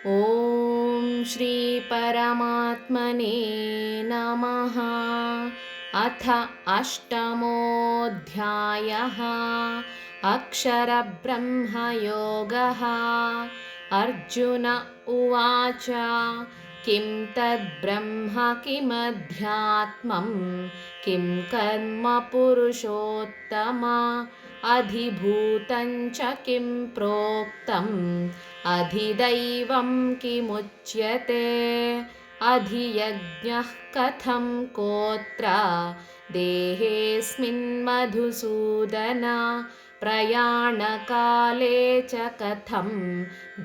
ॐ श्री परमात्मने नमः। अथ अष्टमोऽध्यायः। अक्षरब्रह्मयोगः। अर्जुन उवाच किं तद्ब्रह्म किमध्यात्मं किं कर्म पुरुषोत्तम अधिभूतं च किं प्रोक्तम् अधिदैवं किमुच्यते अधियज्ञः कथं कोत्र देहेऽस्मिन् मधुसूदन प्रयाणकाले च कथं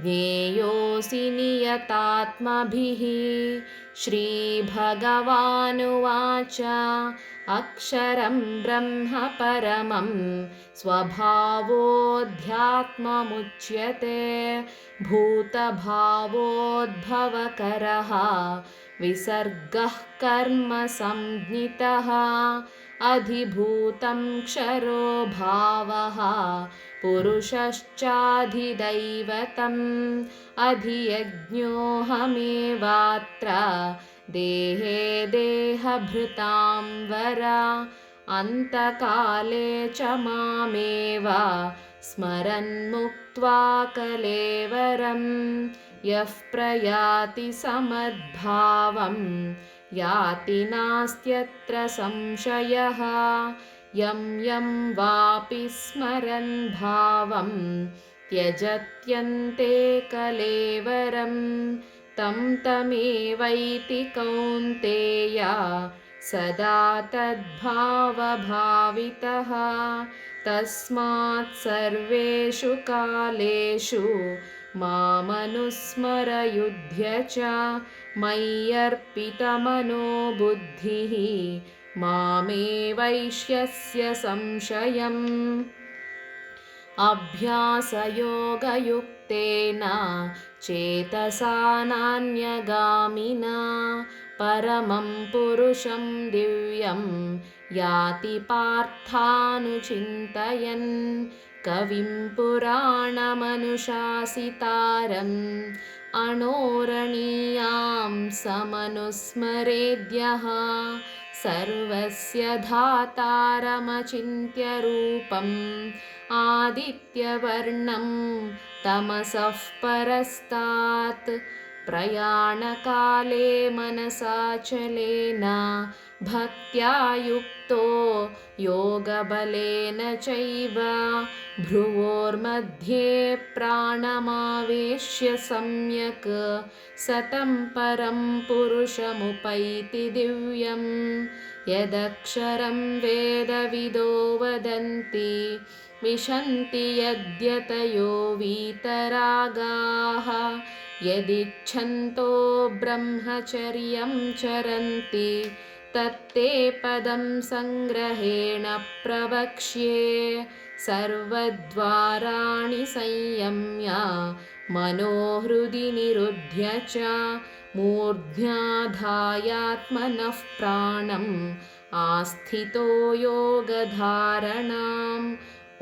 ज्ञेयोऽसि नियतात्मभिः। श्रीभगवानुवाच अक्षरं ब्रह्म परमं स्वभावोऽध्यात्ममुच्यते भूतभावोद्भवकरः विसर्गः कर्म संज्ञितः अधिभूतं क्षरो भावः पुरुषश्चाधिदैवतम् अधियज्ञोऽहमेवात्र देहे देहभृतां वर अन्तकाले च मामेव स्मरन्मुक्त्वा कलेवरं यः प्रयाति समद्भावं याति नास्त्यत्र संशयः यं यं वापि स्मरन् भावं त्यजत्यन्ते कलेवरं तं तमेवैति कौन्तेय सदा तद्भावभावितः तस्मात् सर्वेषु कालेषु मामनुस्मरयुध्य च मय्यर्पितमनो बुद्धिः मामे वैश्यस्य संशयम् अभ्यासयोगयुक्तेन चेतसा नान्यगामिना परमं पुरुषं दिव्यं याति पार्थानुचिन्तयन् कविं पुराणमनुशासितारम् अणोरणीयां समनुस्मरेद्यः सर्वस्य धातारमचिन्त्यरूपम् आदित्यवर्णं तमसः परस्तात् प्रयाणकाले मनसाचलेन भक्त्या युक्तो योगबलेन चैव भ्रुवोर्मध्ये प्राणमावेश्य सम्यक् सतं परं पुरुषमुपैति दिव्यं यदक्षरं वेदविदो वदन्ति विशन्ति यद्यतयो वीतरागाः यदिच्छन्तो ब्रह्मचर्यं चरन्ति तत्ते पदं सङ्ग्रहेण प्रवक्ष्ये सर्वद्वाराणि संयम्य मनोहृदि निरुध्य च मूर्ध्याधायात्मनः प्राणम् आस्थितो योगधारणाम्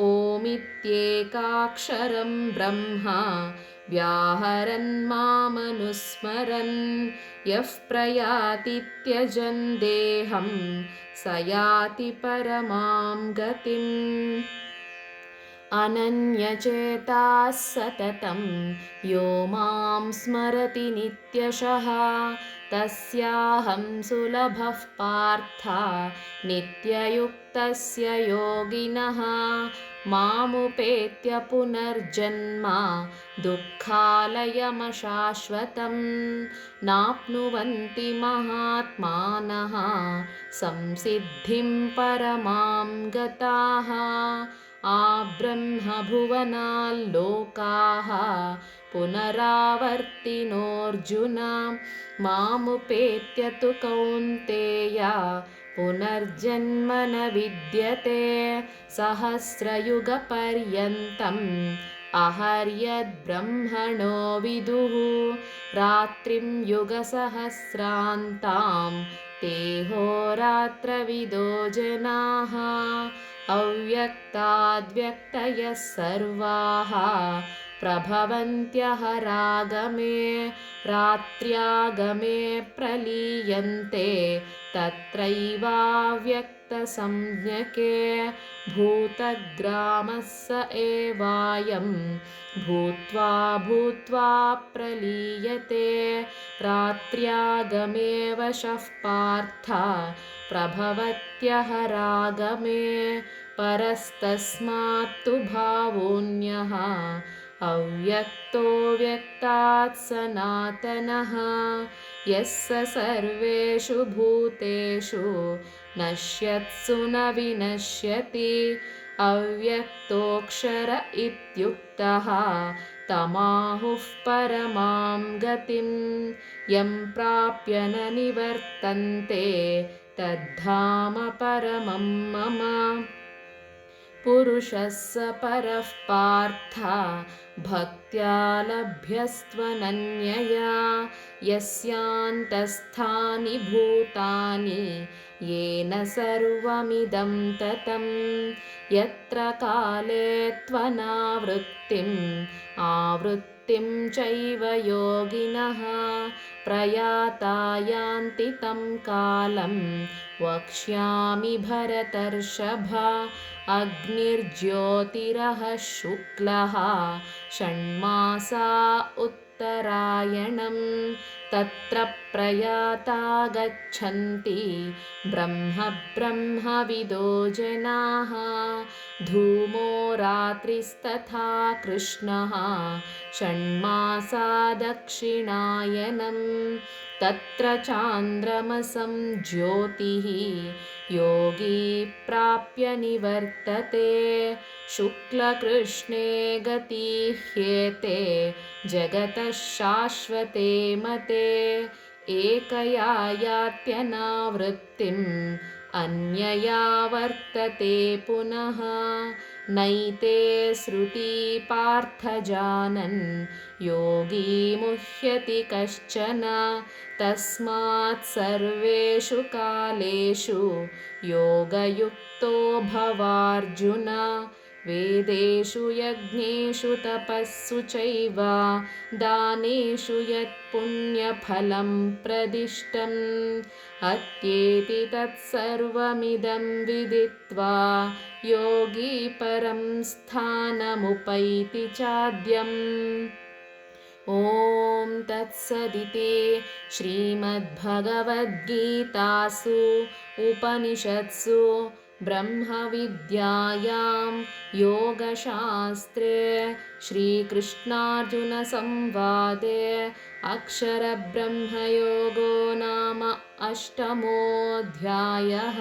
ओमित्येकाक्षरं ब्रह्म व्याहरन् मामनुस्मरन् यः प्रयाति त्यजन् देहं स याति परमां गतिम् अनन्यचेताः सततं यो मां स्मरति नित्यशः तस्याहं सुलभः पार्थ नित्ययुक्तस्य योगिनः मामुपेत्य पुनर्जन्म दुःखालयमशाश्वतं नाप्नुवन्ति महात्मानः संसिद्धिं परमां गताः आब्रह्मभुवनाल्लोकाः पुनरावर्तिनोऽर्जुन मामुपेत्य तु कौन्तेय पुनर्जन्म न विद्यते सहस्रयुगपर्यन्तम् अहर्यद्ब्रह्मणो विदुः रात्रिं युगसहस्रान्तां तेहोरात्रविदो जनाः अव्यक्ताद्व्यक्तयः सर्वाः प्रभवन्त्यः रागमे रात्र्यागमे प्रलीयन्ते तत्रैवाव्यक्तसंज्ञके भूतग्रामः स एवायं भूत्वा भूत्वा प्रलीयते रात्र्यागमे वशः पार्थ प्रभवत्यः रागमे परस्तस्मात्तु भावोऽन्यः अव्यक्तो व्यक्तात् सनातनः यः स सर्वेषु भूतेषु नश्यत्सु न विनश्यति अव्यक्तोऽक्षर इत्युक्तः तमाहुः परमां गतिं यं प्राप्य न निवर्तन्ते तद्धाम परमं मम पुरुषः स परः पार्थ भक्त्या लभ्यस्त्वनन्यया यस्यान्तस्थानि भूतानि येन सर्वमिदं ततं यत्र काले त्वनावृत्तिम् आवृत्तिं चैव योगिनः प्रयाता यान्ति तं कालं वक्ष्यामि भरतर्षभ अग्निर्ज्योतिरः शुक्लः षण्मासा उत्तरायणं तत्र प्रयाता गच्छन्ति ब्रह्मविदो जनाः धूमो रात्रिस्तथा कृष्णः षण्मासा दक्षिणायनं तत्र चान्द्रमसं ज्योतिः योगी प्राप्य निवर्तते शुक्लकृष्णे गतिह्येते जगतः शाश्वते मते एकया यात्यनावृत्तिम् अन्यया वर्तते पुनः नैते श्रुति पार्थ जानन् योगी मुह्यति कश्चन तस्मात् सर्वेषु कालेषु योगयुक्तो भवार्जुन वेदेषु यज्ञेषु तपस्सु चैव दानेषु यत्पुण्यफलं प्रदिष्टम् अत्येति तत्सर्वमिदं विदित्वा योगी परं स्थानमुपैति चाद्यम् ॐ तत्सदिति श्रीमद्भगवद्गीतासु उपनिषत्सु ब्रह्मविद्यायां योगशास्त्रे श्रीकृष्णार्जुनसंवादे अक्षरब्रह्मयोगो नाम 8मोऽध्यायः।